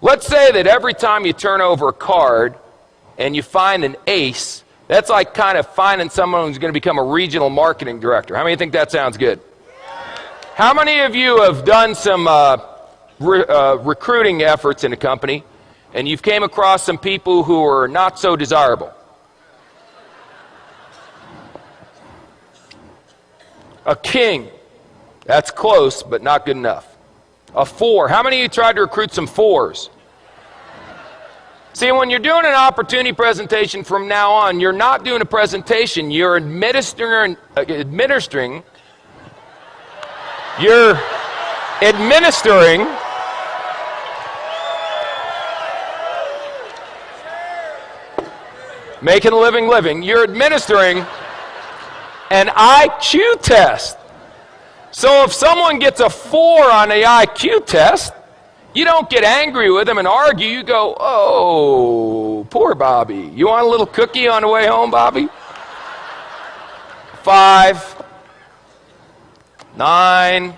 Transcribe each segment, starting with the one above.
Let's say that every time you turn over a card and you find an ace, that's like kind of finding someone who's going to become a regional marketing director. How many think that sounds good? How many of you have done some recruiting efforts in a company and you've came across some people who are not so desirable? A king. That's close, but not good enough. A 4. How many of you tried to recruit some 4s? See, when you're doing an opportunity presentation from now on, you're not doing a presentation. You're administering making a living. You're administering an IQ test. So if someone gets a 4 on the IQ test, you don't get angry with them and argue. You go, oh, poor Bobby. You want a little cookie on the way home, Bobby? 5, 9,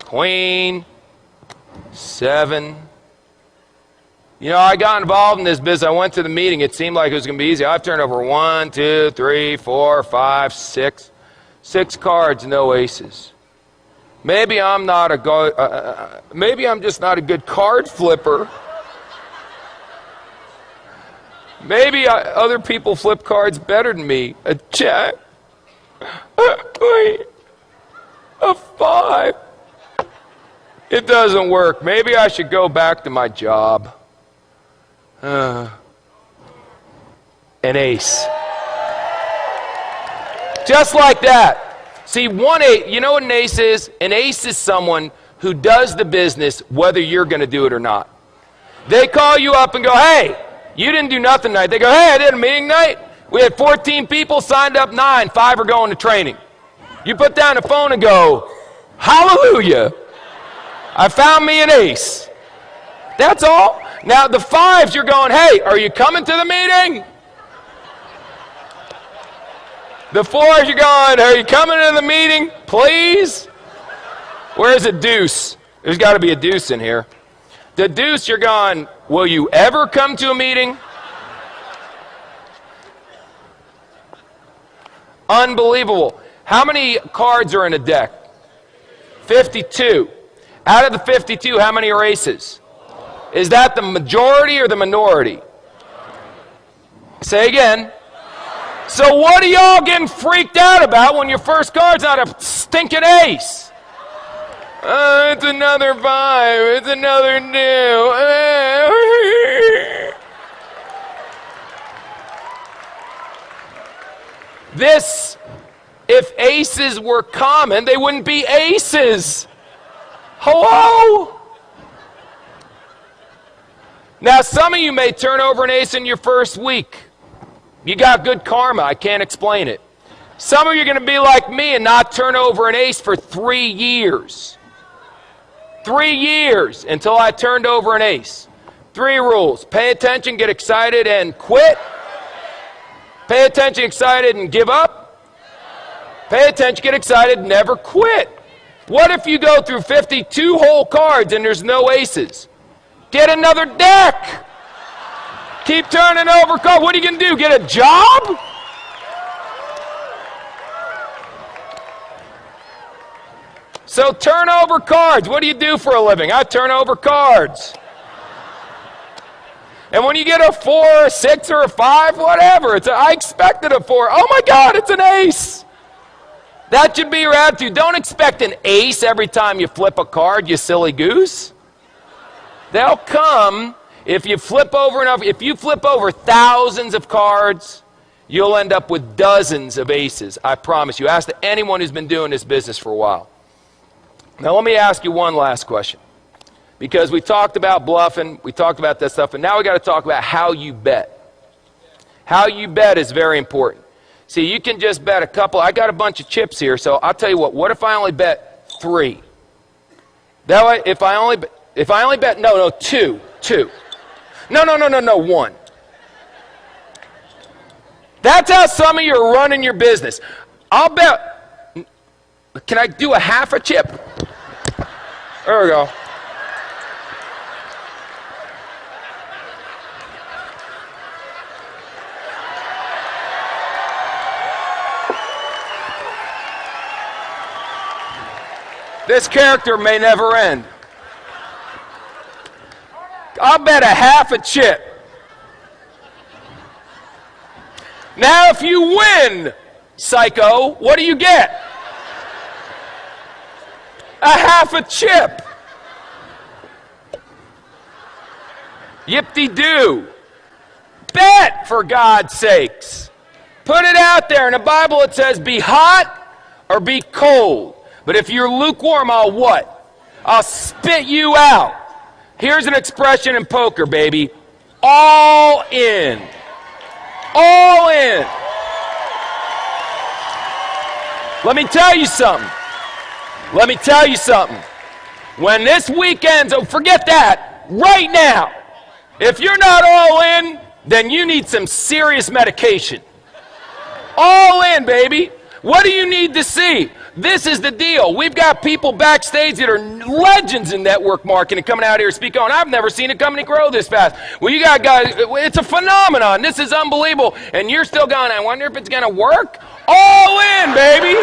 queen, 7. You know, I got involved in this business. I went to the meeting. It seemed like it was going to be easy. I've turned over 1, 2, 3, 4, 5, 6. 6 cards, no aces. Maybe I'm just not a good card flipper. Maybe other people flip cards better than me. A jack. A 5. It doesn't work. Maybe I should go back to my job. An ace. Just like that. See, 1 8, you know what an ace is? An ace is someone who does the business whether you're going to do it or not. They call you up and go, hey, you didn't do nothing tonight. They go, hey, I did a meeting night. We had 14 people, signed up 9, 5 are going to training. You put down the phone and go, hallelujah, I found me an ace. That's all. Now the 5s, you're going, hey, are you coming to the meeting? The 4s, you're going, are you coming to the meeting, please? Where's a deuce? There's got to be a deuce in here. The deuce, you're going, will you ever come to a meeting? Unbelievable. How many cards are in a deck? 52. Out of the 52, how many are aces? Is that the majority or the minority? Say again. So what are y'all getting freaked out about when your first card's not a stinking ace? It's another 5. It's another 2. This, if aces were common, they wouldn't be aces. Hello? Now, some of you may turn over an ace in your first week. You got good karma. I can't explain it. Some of you are going to be like me and not turn over an ace for 3 years. 3 years until I turned over an ace. 3 rules. Pay attention, get excited, and quit. Pay attention, excited, and give up. Pay attention, get excited, never quit. What if you go through 52 whole cards and there's no aces? Get another deck. Keep turning over cards. What are you going to do? Get a job? So turn over cards. What do you do for a living? I turn over cards. And when you get a 4, a 6, or a 5, whatever, I expected a 4. Oh my God, it's an ace. That should be your attitude. Don't expect an ace every time you flip a card, you silly goose. They'll come. If you flip over enough, if you flip over thousands of cards, you'll end up with dozens of aces. I promise you. Ask anyone who's been doing this business for a while. Now let me ask you one last question. Because we talked about bluffing, we talked about that stuff, and now we got to talk about how you bet. How you bet is very important. See, you can just bet a couple. I got a bunch of chips here, so I'll tell you what if I only bet 3? That way, if I only bet, no, 2. No, 1. That's how some of you are running your business. I'll bet, can I do a half a chip? There we go. This character may never end. I'll bet a half a chip. Now, if you win, psycho, what do you get? A half a chip. Yip-de-doo. Bet, for God's sakes. Put it out there. In the Bible it says, be hot or be cold. But if you're lukewarm, I'll what? I'll spit you out. Here's an expression in poker, baby. All in. All in. Let me tell you something. Let me tell you something. When this weekend's over, forget that. Right now. If you're not all in, then you need some serious medication. All in, baby. What do you need to see? This is the deal. We've got people backstage that are legends in network marketing coming out here speaking on. I've never seen a company grow this fast. Well, you got guys, it's a phenomenon. This is unbelievable. And you're still going, I wonder if it's going to work? All in, baby.